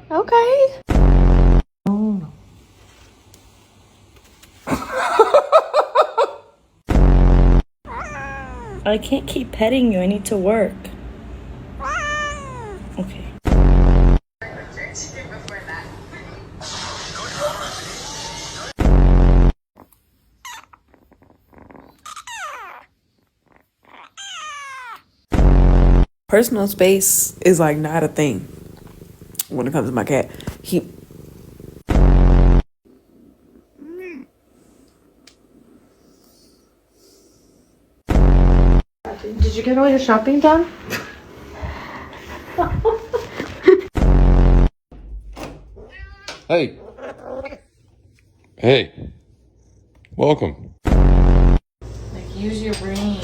Okay. Oh. I can't keep petting you. I need to work. Okay. Personal space is like not a thing when it comes to my cat. Did you get all your shopping done? Hey. Hey. Welcome. Like, use your brain.